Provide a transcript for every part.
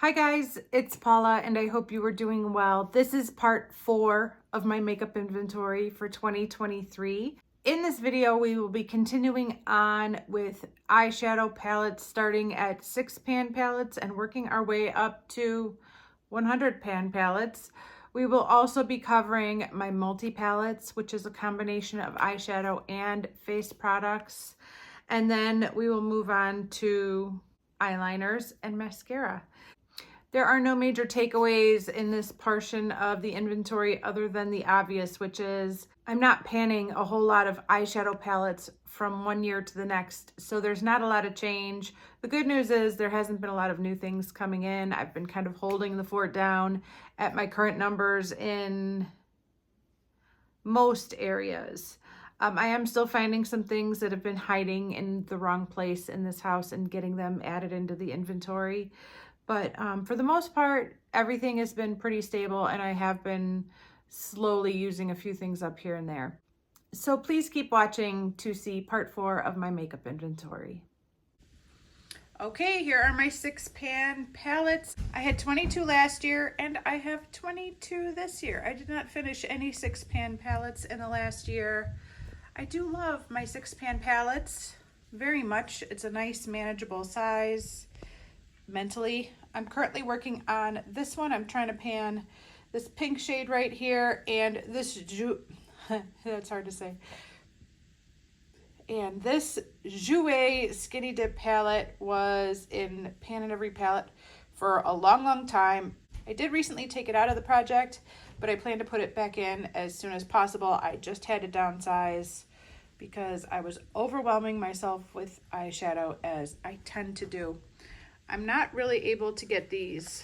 Hi guys, it's Paula and I hope you are doing well. This is part 4 of my makeup inventory for 2023. In this video, we will be continuing on with eyeshadow palettes starting at 6-pan palettes and working our way up to 100-pan palettes. We will also be covering my multi-palettes, which is a combination of eyeshadow and face products. And then we will move on to eyeliners and mascara. There are no major takeaways in this portion of the inventory other than the obvious, which is I'm not panning a whole lot of eyeshadow palettes from one year to the next, so there's not a lot of change. The good news is there hasn't been a lot of new things coming in. I've been kind of holding the fort down at my current numbers in most areas. I am still finding some things that have been hiding in the wrong place in this house and getting them added into the inventory. But for the most part, everything has been pretty stable and I have been slowly using a few things up here and there. So please keep watching to see part 4 of my makeup inventory. Okay, here are my 6-pan palettes. I had 22 last year and I have 22 this year. I did not finish any 6-pan palettes in the last year. I do love my 6-pan palettes very much. It's a nice manageable size mentally. I'm currently working on this one. I'm trying to pan this pink shade right here and this that's hard to say. And this Jouer Skinny Dip palette was in Pan in Every palette for a long time. I did recently take it out of the project, but I plan to put it back in as soon as possible. I just had to downsize because I was overwhelming myself with eyeshadow, as I tend to do. I'm not really able to get these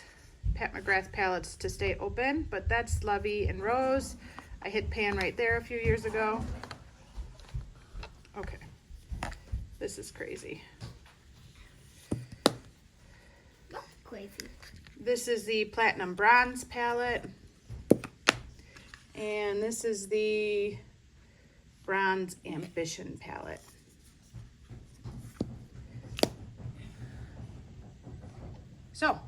Pat McGrath palettes to stay open, but that's Lovey and Rose. I hit pan right there a few years ago. Okay, this is crazy. That's crazy. This is the Platinum Bronze palette. And this is the Bronze Ambition palette. So,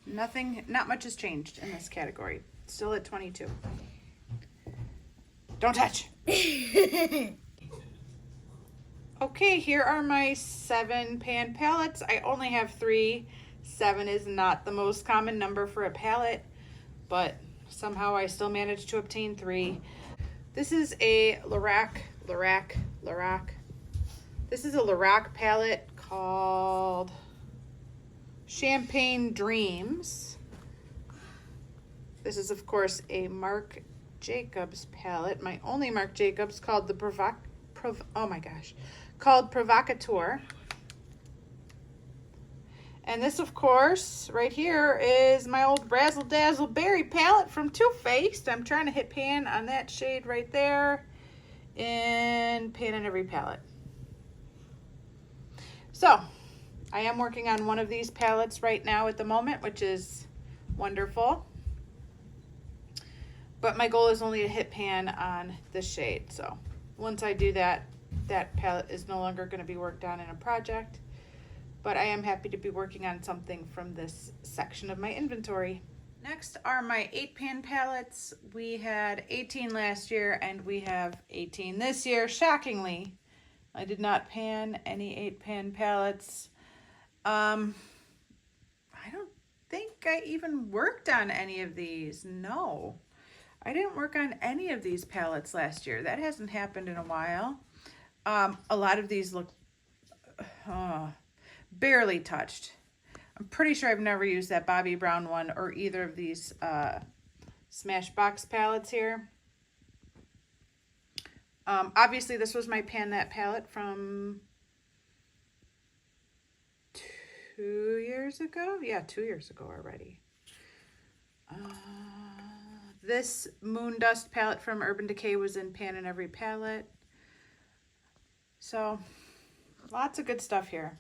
not much has changed in this category. Still at 22. Don't touch. Okay, here are my 7-pan palettes. I only have 3. 7 is not the most common number for a palette, but somehow I still managed to obtain 3. This is a Lorac. This is a Lorac palette called Champagne Dreams. This is, of course, a Marc Jacobs palette. My only Marc Jacobs, called the called Provocateur. And this, of course, right here is my old Razzle Dazzle Berry palette from Too Faced. I'm trying to hit pan on that shade right there in Pan in Every palette. So, I am working on one of these palettes right now at the moment, which is wonderful. But my goal is only to hit pan on this shade. So once I do that, that palette is no longer going to be worked on in a project. But I am happy to be working on something from this section of my inventory. Next are my 8-pan palettes. We had 18 last year and we have 18 this year. Shockingly, I did not pan any 8-pan palettes. I don't think I even worked on any of these. No, I didn't work on any of these palettes last year. That hasn't happened in a while. A lot of these look barely touched. I'm pretty sure I've never used that Bobbi Brown one or either of these Smashbox palettes here. Obviously, this was my Pan That palette from 2 years ago. Yeah, 2 years ago already. This Moon Dust palette from Urban Decay was in Pan in Every palette. So, lots of good stuff here.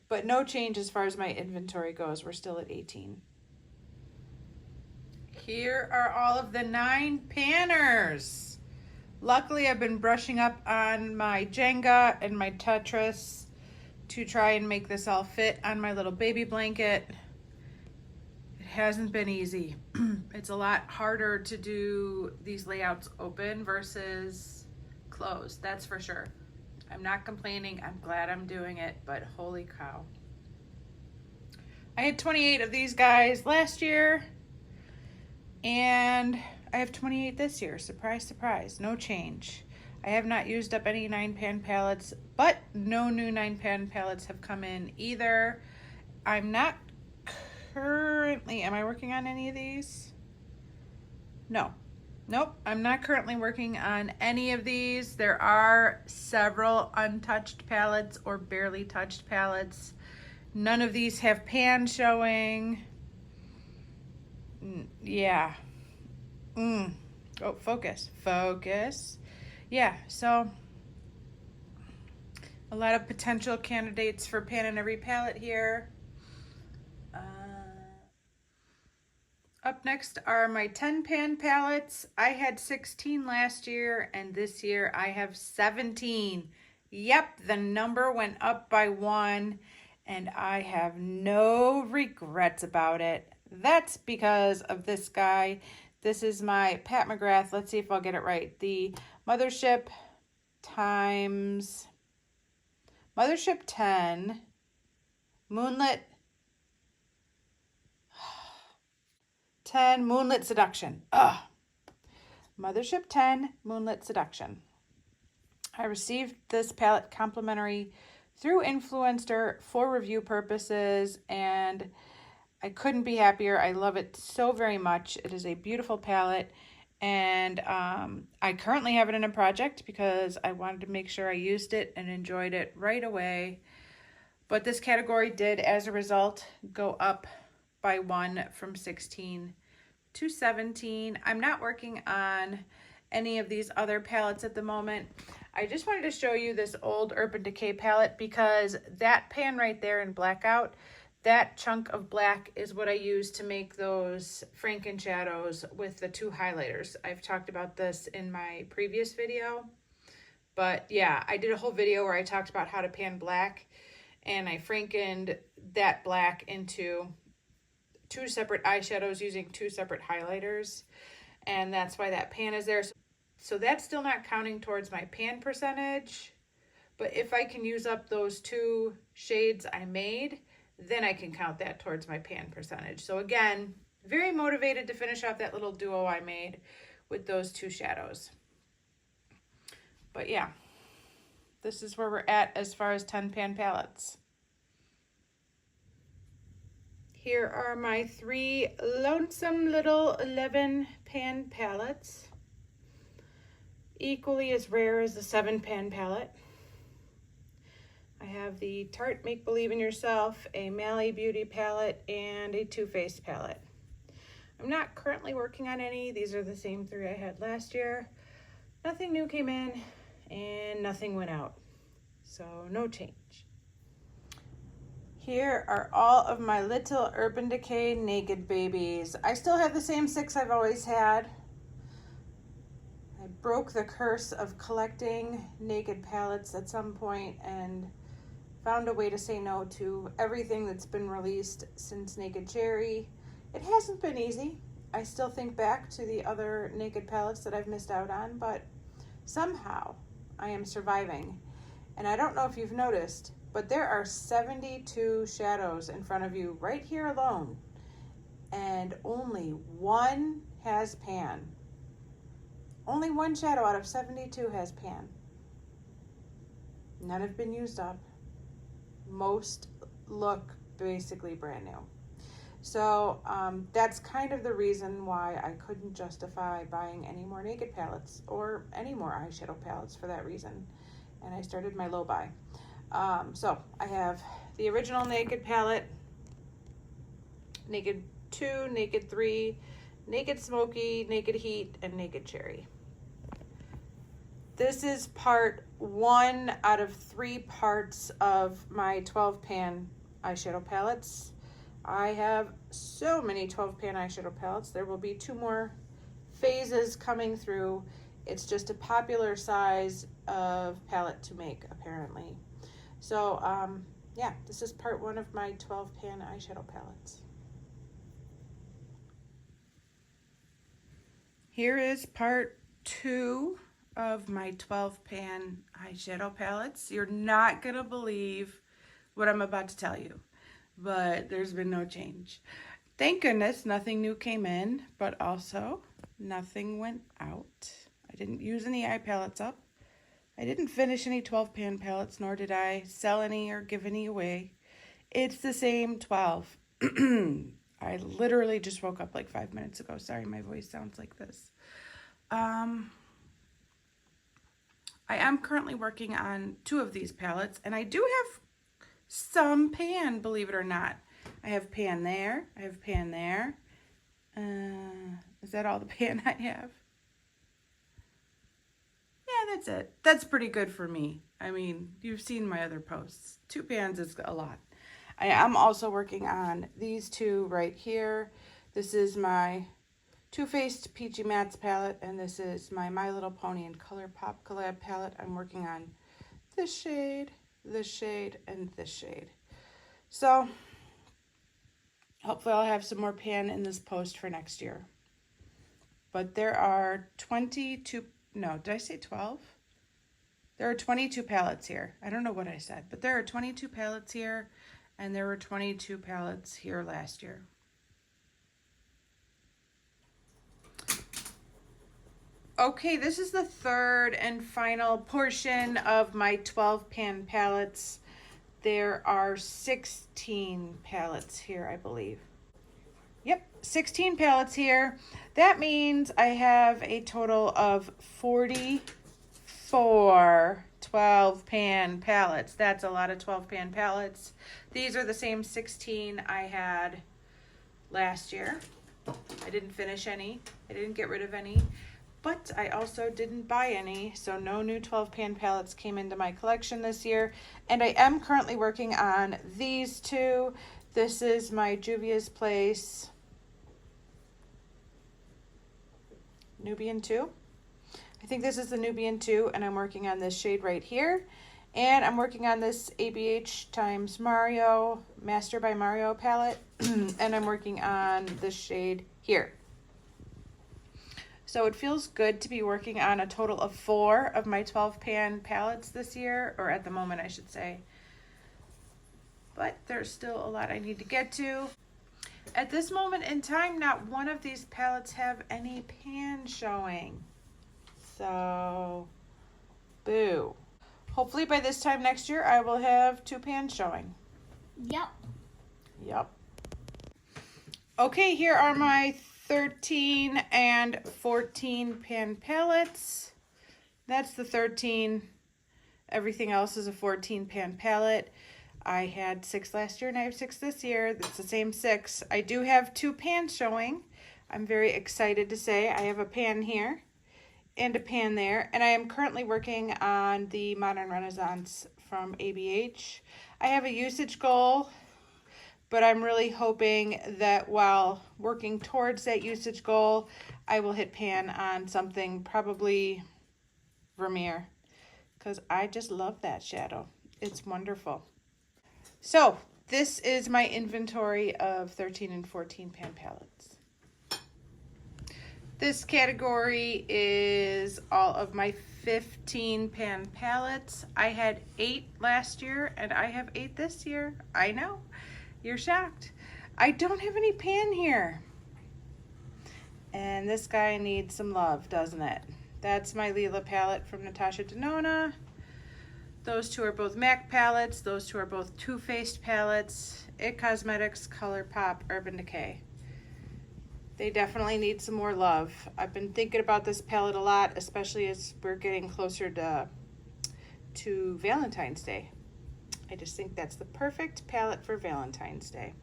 But no change as far as my inventory goes. We're still at 18. Here are all of the 9-panners. Luckily, I've been brushing up on my Jenga and my Tetris to try and make this all fit on my little baby blanket. hasn't been easy. It's a lot harder to do these layouts open versus closed, that's for sure. I'm not complaining, I'm glad I'm doing it, but holy cow. I had 28 of these guys last year, and I have 28 this year. Surprise, surprise, no change. I have not used up any 9-pan palettes, but no new 9-pan palettes have come in either. I'm not currently, am I working on any of these? No. Nope, I'm not currently working on any of these. There are several untouched palettes or barely touched palettes. None of these have pan showing. Yeah. Oh, focus. Focus. Yeah, so a lot of potential candidates for pan in every palette here. Up next are my 10-pan palettes. I had 16 last year, and this year I have 17. Yep, the number went up by 1, and I have no regrets about it. That's because of this guy. This is my Pat McGrath. Let's see if I'll get it right. The Mothership times Mothership 10 Moonlit 10 Moonlit Seduction. Ugh. Mothership 10 Moonlit Seduction. I received this palette complimentary through Influencer for review purposes, and I couldn't be happier. I love it so very much. It is a beautiful palette, and I currently have it in a project because I wanted to make sure I used it and enjoyed it right away. But this category did, as a result, go up by 1 from 16 to 17. I'm not working on any of these other palettes at the moment. I just wanted to show you this old Urban Decay palette because that pan right there in Blackout, that chunk of black is what I use to make those Franken shadows with the 2 highlighters. I've talked about this in my previous video, but yeah, I did a whole video where I talked about how to pan black, and I Frankened that black into 2 separate eyeshadows using 2 separate highlighters, and that's why that pan is there. So that's still not counting towards my pan percentage, but if I can use up those 2 shades I made, then I can count that towards my pan percentage. So again, very motivated to finish off that little duo I made with those 2 shadows. But yeah, this is where we're at as far as 10-pan palettes. Here are my 3 lonesome little 11-pan palettes. Equally as rare as the 7-pan palette. I have the Tarte Make Believe in Yourself, a Mally Beauty palette, and a Too Faced palette. I'm not currently working on any. These are the same 3 I had last year. Nothing new came in, and nothing went out. So no change. Here are all of my little Urban Decay Naked babies. I still have the same 6 I've always had. I broke the curse of collecting naked palettes at some point and found a way to say no to everything that's been released since Naked Cherry. It hasn't been easy. I still think back to the other naked palettes that I've missed out on, but somehow I am surviving. And I don't know if you've noticed, but there are 72 shadows in front of you right here alone, and only 1 has pan. Only 1 shadow out of 72 has pan. None have been used up. Most look basically brand new. So that's kind of the reason why I couldn't justify buying any more naked palettes or any more eyeshadow palettes for that reason. And I started my low buy. So I have the original Naked palette, Naked 2, Naked 3, Naked Smoky, Naked Heat, and Naked Cherry. This is part 1 out of 3 parts of my 12-pan eyeshadow palettes. I have so many 12-pan eyeshadow palettes. There will be 2 more phases coming through. It's just a popular size of palette to make, apparently. So, yeah, this is part 1 of my 12-pan eyeshadow palettes. Here is part 2 of my 12 pan eyeshadow palettes. You're not gonna believe what I'm about to tell you, but there's been no change. Thank goodness nothing new came in, but also nothing went out. I didn't use any eye palettes up. I didn't finish any 12 pan palettes, nor did I sell any or give any away. It's the same 12. I literally just woke up like 5 minutes ago. Sorry, my voice sounds like this. I am currently working on 2 of these palettes, and I do have some pan, believe it or not. I have pan there. I have pan there. Is that all the pan I have? Yeah, that's it. That's pretty good for me. I mean, you've seen my other posts. 2 pans is a lot. I am also working on these 2 right here. This is my Too Faced Peachy Mattes palette, and this is my My Little Pony and Color Pop collab palette. I'm working on this shade, and this shade. So, hopefully I'll have some more pan in this post for next year. But there are 22, no, did I say 12? There are 22 palettes here. I don't know what I said, but there are 22 palettes here, and there were 22 palettes here last year. Okay, this is the third and final portion of my 12 pan palettes. There are 16 palettes here, I believe. Yep, 16 palettes here. That means I have a total of 44 12 pan palettes. That's a lot of 12 pan palettes. These are the same 16 I had last year. I didn't finish any. I didn't get rid of any. But I also didn't buy any, so no new 12 pan palettes came into my collection this year. And I am currently working on these 2. This is my Juvia's Place Nubian 2. I think this is the Nubian 2, and I'm working on this shade right here. And I'm working on this ABH times Mario, Master by Mario palette. And I'm working on this shade here. So it feels good to be working on a total of 4 of my 12 pan palettes this year, or at the moment I should say. But there's still a lot I need to get to. At this moment in time, not one of these palettes have any pan showing. So, boo. Hopefully by this time next year, I will have 2 pans showing. Yep. Okay, here are my 13 and 14 pan palettes. That's the 13. Everything else is a 14 pan palette. I had 6 last year and I have 6 this year. That's the same 6. I do have 2 pans showing. I'm very excited to say I have a pan here and a pan there. And I am currently working on the Modern Renaissance from ABH. I have a usage goal, but I'm really hoping that while working towards that usage goal, I will hit pan on something, probably Vermeer, because I just love that shadow. It's wonderful. So this is my inventory of 13 and 14 pan palettes. This category is all of my 15 pan palettes. I had 8 last year and I have 8 this year. I know, you're shocked. I don't have any pan here. And this guy needs some love, doesn't it? That's my Lila palette from Natasha Denona. Those 2 are both MAC palettes. Those 2 are both Too Faced palettes. It Cosmetics, Color Pop, Urban Decay. They definitely need some more love. I've been thinking about this palette a lot, especially as we're getting closer to Valentine's Day. I just think that's the perfect palette for Valentine's Day.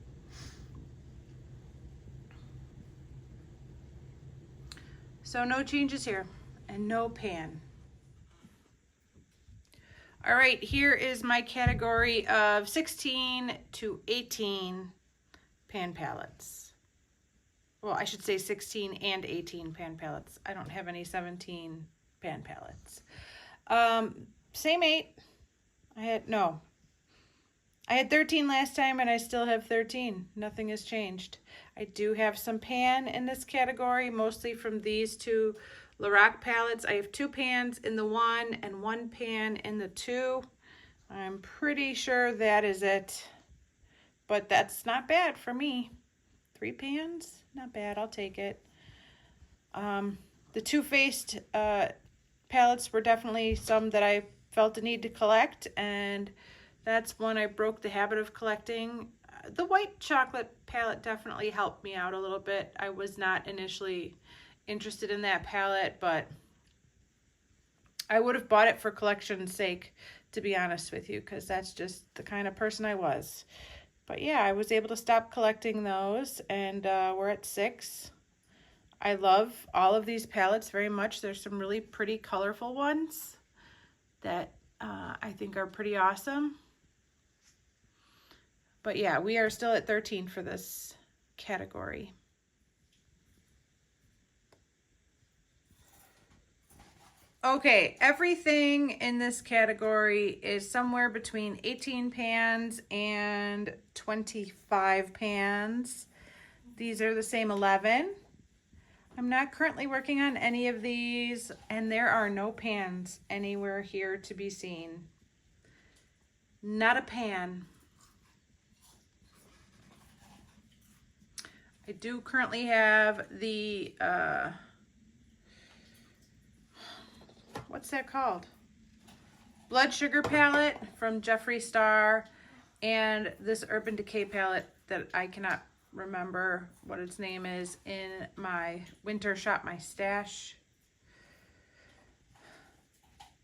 So no changes here and no pan. All right, here is my category of 16 to 18 pan palettes. Well, I should say 16 and 18 pan palettes. I don't have any 17 pan palettes. Same 8. I had 13 last time and I still have 13. Nothing has changed. I do have some pan in this category, mostly from these two Lorac palettes. I have 2 pans in the 1 and 1 pan in the 2. I'm pretty sure that is it, but that's not bad for me. 3 pans, not bad, I'll take it. The two-faced palettes were definitely some that I felt the need to collect, and that's one I broke the habit of collecting. The white chocolate palette definitely helped me out a little bit. I was not initially interested in that palette, but I would have bought it for collection's sake, to be honest with you, because that's just the kind of person I was. But yeah, I was able to stop collecting those, and we're at 6. I love all of these palettes very much. There's some really pretty colorful ones that I think are pretty awesome. But yeah, we are still at 13 for this category. Okay, everything in this category is somewhere between 18 pans and 25 pans. These are the same 11. I'm not currently working on any of these, and there are no pans anywhere here to be seen. Not a pan. I do currently have the, what's that called? Blood Sugar palette from Jeffree Star, and this Urban Decay palette that I cannot remember what its name is, in my winter shop my stash.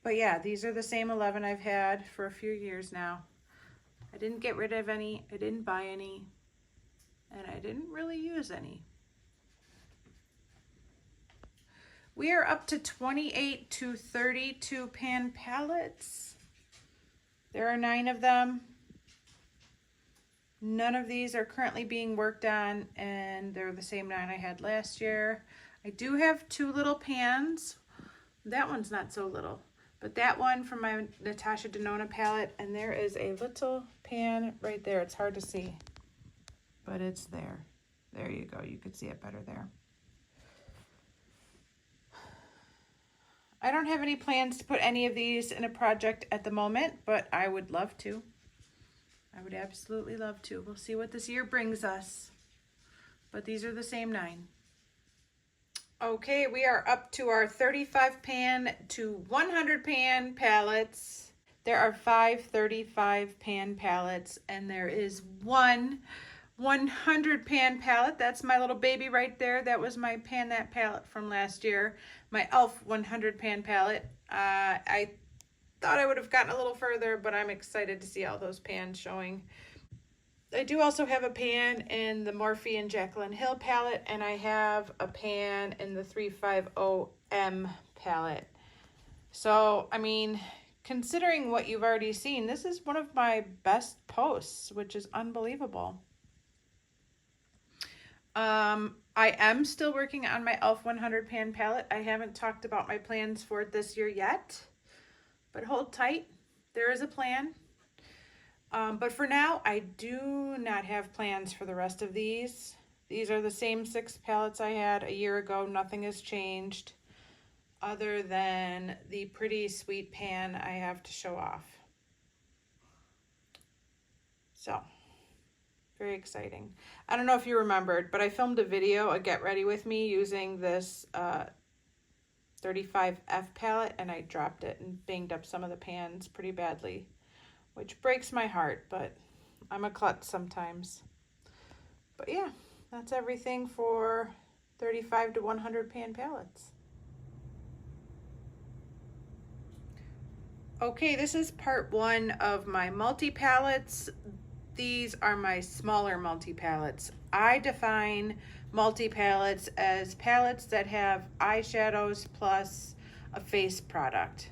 But yeah, these are the same 11 I've had for a few years now. I didn't get rid of any, I didn't buy any, and I didn't really use any. We are up to 28 to 32 pan palettes. There are 9 of them. None of these are currently being worked on, and they're the same 9 I had last year. I do have 2 little pans. That one's not so little, but that one from my Natasha Denona palette, and there is a little pan right there. It's hard to see, but it's there. There you go. You could see it better there. I don't have any plans to put any of these in a project at the moment, but I would love to. I would absolutely love to. We'll see what this year brings us. But these are the same 9. Okay, we are up to our 35 pan to 100 pan palettes. There are 5 35 pan palettes, and there is 1 100 pan palette. That's my little baby right there. That was my Pan That palette from last year. My e.l.f. 100 pan palette. I thought I would have gotten a little further, but I'm excited to see all those pans showing. I do also have a pan in the Morphe and Jaclyn Hill palette, and I have a pan in the 350M palette. So, I mean, considering what you've already seen, this is one of my best posts, which is unbelievable. I am still working on my e.l.f. 100 pan palette. I haven't talked about my plans for it this year yet, but hold tight. There is a plan. But for now, I do not have plans for the rest of these. These are the same 6 palettes I had a year ago. Nothing has changed other than the pretty sweet pan I have to show off. So, very exciting. I don't know if you remembered, but I filmed a video, a get ready with me, using this 35F palette, and I dropped it and banged up some of the pans pretty badly, which breaks my heart, but I'm a klutz sometimes. But yeah, that's everything for 35 to 100 pan palettes. Okay, this is part 1 of my multi-palettes. These are my smaller multi-palettes. I define multi-palettes as palettes that have eyeshadows plus a face product.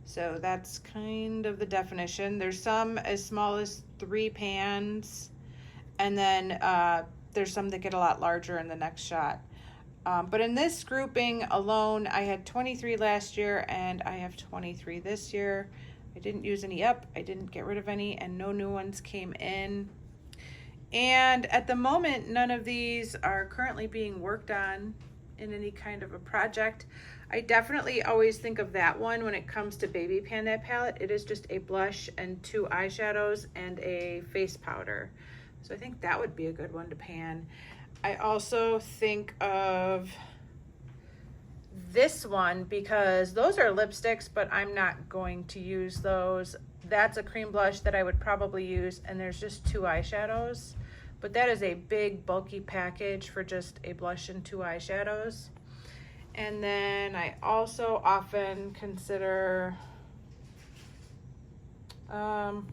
So that's kind of the definition. There's some as small as 3 pans, and then there's some that get a lot larger in the next shot. But in this grouping alone, I had 23 last year, and I have 23 this year. I didn't use any up, I didn't get rid of any, and no new ones came in. And at the moment, none of these are currently being worked on in any kind of a project. I definitely always think of that one when it comes to baby pan, that palette. It is just a blush and 2 eyeshadows and a face powder. So I think that would be a good one to pan. I also think of this one because those are lipsticks, but I'm not going to use those. That's a cream blush that I would probably use, and there's just 2 eyeshadows. But that is a big bulky package for just a blush and 2 eyeshadows. And then I also often consider, no,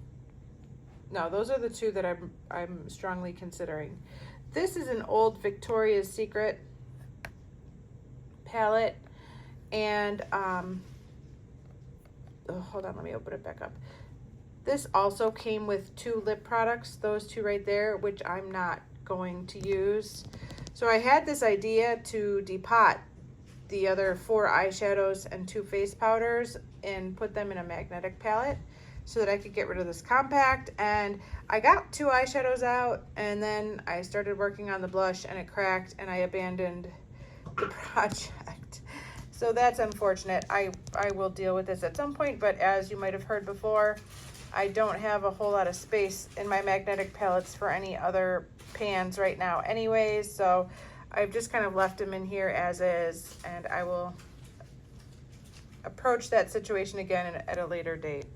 those are the 2 that I'm strongly considering. This is an old Victoria's Secret palette, and oh, hold on, let me open it back up. This also came with 2 lip products, those 2 right there, which I'm not going to use. So I had this idea to depot the other 4 eyeshadows and 2 face powders and put them in a magnetic palette so that I could get rid of this compact. And I got 2 eyeshadows out, and then I started working on the blush and it cracked and I abandoned the project. So that's unfortunate. I will deal with this at some point, but as you might have heard before, I don't have a whole lot of space in my magnetic palettes for any other pans right now anyways, so I've just kind of left them in here as is, and I will approach that situation again at a later date.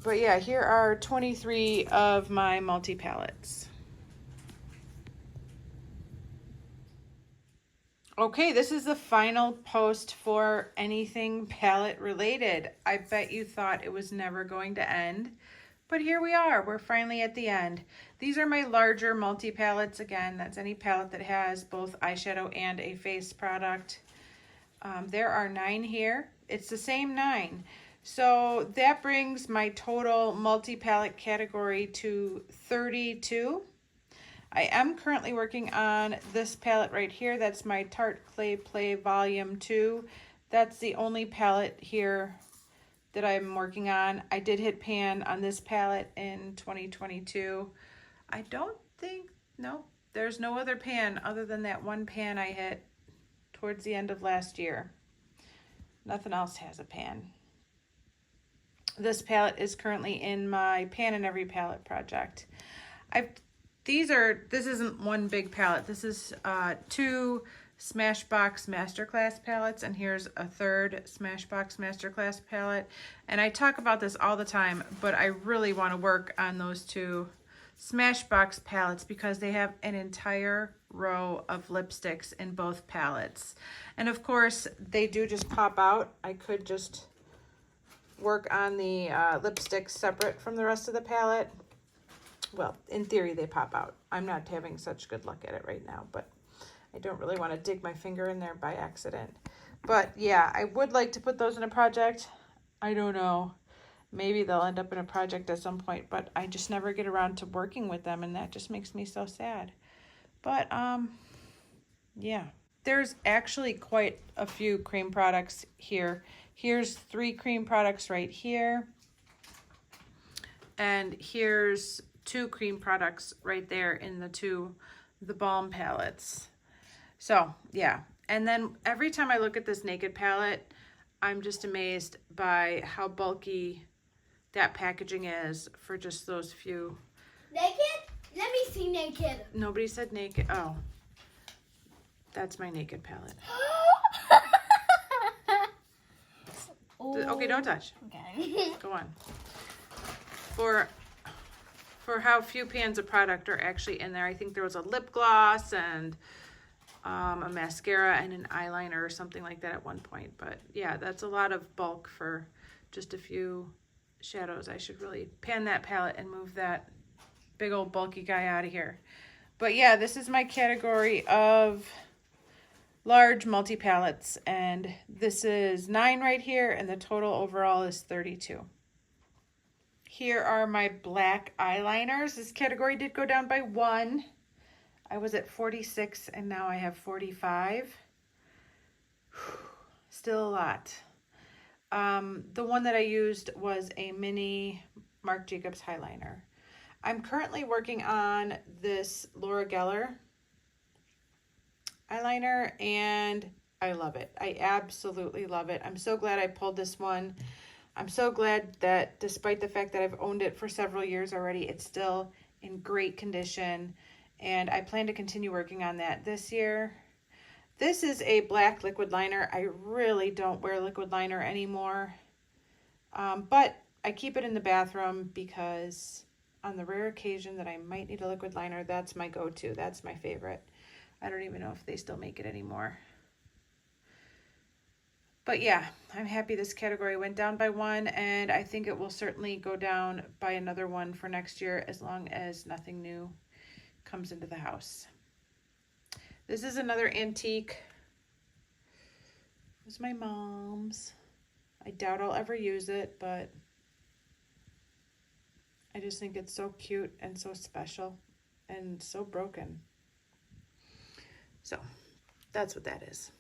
But yeah, here are 23 of my multi-palettes. Okay, this is the final post for anything palette related. I bet you thought it was never going to end, but here we are. We're finally at the end. These are my larger multi-palettes. Again, that's any palette that has both eyeshadow and a face product. There are 9 here. It's the same 9. So that brings my total multi-palette category to 32. I am currently working on this palette right here. That's my Tarte Clay Play Volume 2. That's the only palette here that I'm working on. I did hit pan on this palette in 2022. I don't think, no, there's no other pan other than that one pan I hit towards the end of last year. Nothing else has a pan. This palette is currently in my Pan in Every Palette project. This isn't one big palette. This is 2 Smashbox Masterclass palettes, and here's a 3rd Smashbox Masterclass palette. And I talk about this all the time, but I really want to work on those 2 Smashbox palettes because they have an entire row of lipsticks in both palettes. And of course, they do just pop out. I could just work on the lipsticks separate from the rest of the palette. Well, in theory, they pop out. I'm not having such good luck at it right now, but I don't really want to dig my finger in there by accident. But yeah, I would like to put those in a project. I don't know. Maybe they'll end up in a project at some point, but I just never get around to working with them, and that just makes me so sad. But yeah. There's actually quite a few cream products here. Here's 3 cream products right here. And here's 2 cream products right there in the balm palettes. So yeah, and then every time I look at this Naked palette, I'm just amazed by how bulky that packaging is for just those few. Naked? Let me see Naked. Nobody said Naked. Oh, that's my Naked palette. Okay, don't touch. Okay. Go on. For how few pans of product are actually in there. I think there was a lip gloss and a mascara and an eyeliner or something like that at one point. But yeah, that's a lot of bulk for just a few shadows. I should really pan that palette and move that big old bulky guy out of here. But yeah, this is my category of large multi-palettes, and this is 9 right here, and the total overall is 32. Here are my black eyeliners. This category did go down by 1. I was at 46 and now I have 45. Still a lot. The one that I used was a mini Marc Jacobs highliner. I'm currently working on this Laura Geller eyeliner, and I love it. I absolutely love it. I'm so glad I pulled this one. I'm so glad that despite the fact that I've owned it for several years already, it's still in great condition, and I plan to continue working on that this year. This is a black liquid liner. I really don't wear liquid liner anymore, but I keep it in the bathroom because on the rare occasion that I might need a liquid liner, that's my go-to. That's my favorite. I don't even know if they still make it anymore. But yeah, I'm happy this category went down by one, and I think it will certainly go down by another one for next year as long as nothing new comes into the house. This is another antique. It was my mom's. I doubt I'll ever use it, but I just think it's so cute and so special and so broken. So that's what that is.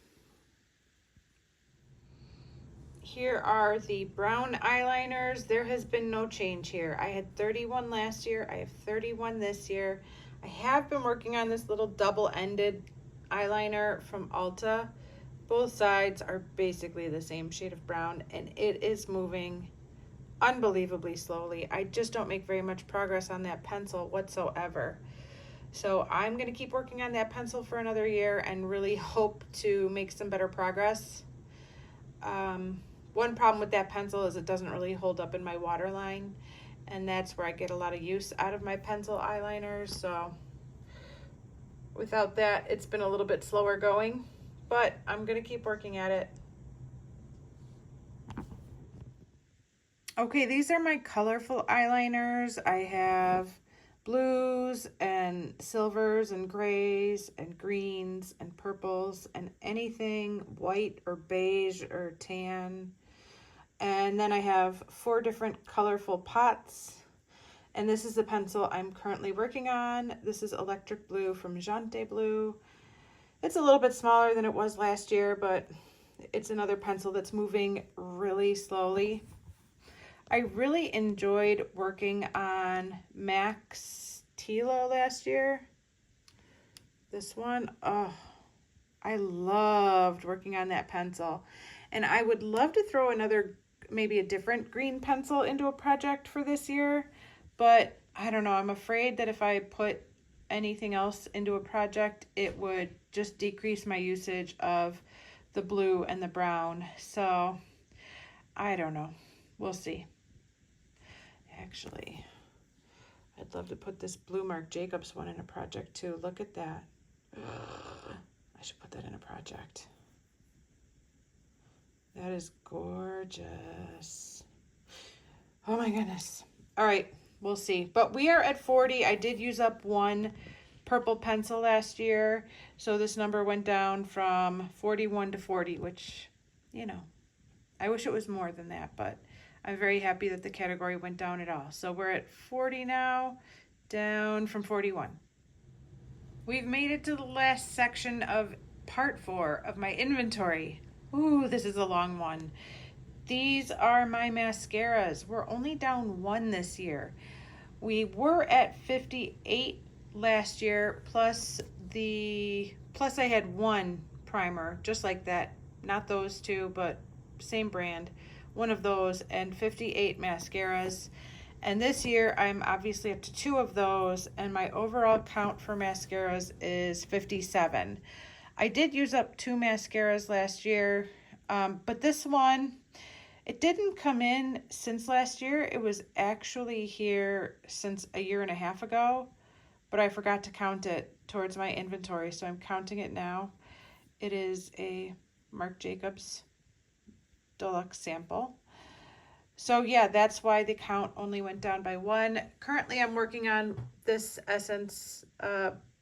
Here are the brown eyeliners. There has been no change here. I had 31 last year. I have 31 this year. I have been working on this little double-ended eyeliner from Ulta. Both sides are basically the same shade of brown, and it is moving unbelievably slowly. I just don't make very much progress on that pencil whatsoever. So I'm going to keep working on that pencil for another year and really hope to make some better progress. One problem with that pencil is it doesn't really hold up in my waterline, and that's where I get a lot of use out of my pencil eyeliners. So without that, it's been a little bit slower going, but I'm going to keep working at it. Okay, these are my colorful eyeliners. I have blues and silvers and grays and greens and purples and anything white or beige or tan. And then I have 4 different colorful pots. And this is the pencil I'm currently working on. This is Electric Blue from Jante Blue. It's a little bit smaller than it was last year, but it's another pencil that's moving really slowly. I really enjoyed working on Max Tilo last year. This one, oh, I loved working on that pencil. And I would love to throw another, maybe a different green pencil into a project for this year. But I don't know, I'm afraid that if I put anything else into a project, it would just decrease my usage of the blue and the brown. So I don't know, we'll see. Actually, I'd love to put this blue Marc Jacobs one in a project too. Look at that. I should put that in a project. That is gorgeous. Oh my goodness. All right, we'll see. But we are at 40. I did use up one purple pencil last year, so this number went down from 41 to 40, which, you know, I wish it was more than that, but I'm very happy that the category went down at all. So we're at 40 now, down from 41. We've made it to the last section of part 4 of my inventory. Ooh, this is a long one. These are my mascaras. We're only down 1 this year. We were at 58 last year, plus I had 1 primer, just like that. Not those 2, but same brand. 1 of those, and 58 mascaras. And this year I'm obviously up to 2 of those, and my overall count for mascaras is 57. I did use up 2 mascaras last year, but this one, it didn't come in since last year. It was actually here since a year and a half ago, but I forgot to count it towards my inventory, so I'm counting it now. It is a Marc Jacobs Deluxe sample. So yeah, that's why the count only went down by 1. Currently I'm working on this Essence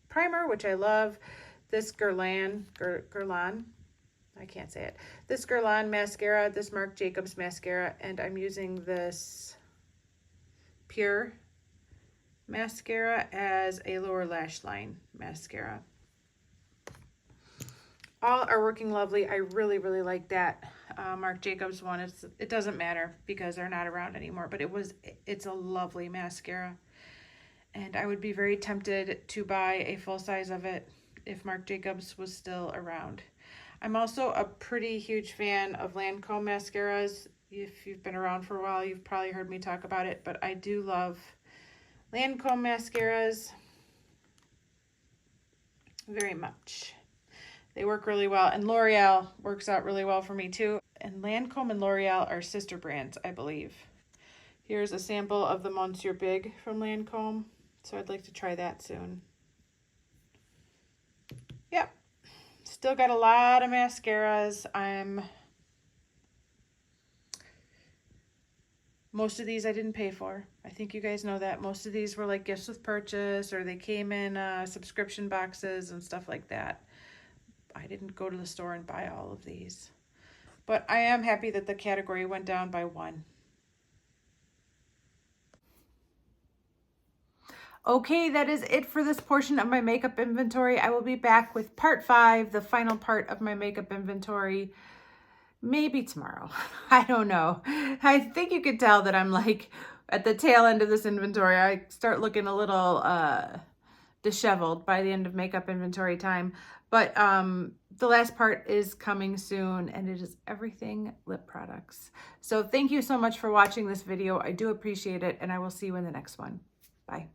primer, which I love. This Guerlain, I can't say it. This Guerlain mascara, this Marc Jacobs mascara, and I'm using this Pure mascara as a lower lash line mascara. all are working lovely. I really, really like that Marc Jacobs one. It doesn't matter because they're not around anymore, but it's a lovely mascara. And I would be very tempted to buy a full size of it if Marc Jacobs was still around. I'm also a pretty huge fan of Lancome mascaras. If you've been around for a while, you've probably heard me talk about it, but I do love Lancome mascaras very much. They work really well, and L'Oreal works out really well for me too. And Lancome and L'Oreal are sister brands, I believe. Here's a sample of the Monsieur Big from Lancome, so I'd like to try that soon. Yep, still got a lot of mascaras. Most of these I didn't pay for. I think you guys know that. Most of these were like gifts with purchase, or they came in subscription boxes and stuff like that. I didn't go to the store and buy all of these. But I am happy that the category went down by 1. Okay, that is it for this portion of my makeup inventory. I will be back with part 5, the final part of my makeup inventory, maybe tomorrow. I don't know. I think you could tell that I'm like at the tail end of this inventory. I start looking a little disheveled by the end of makeup inventory time. But the last part is coming soon, and it is everything lip products. So thank you so much for watching this video. I do appreciate it, and I will see you in the next one. Bye.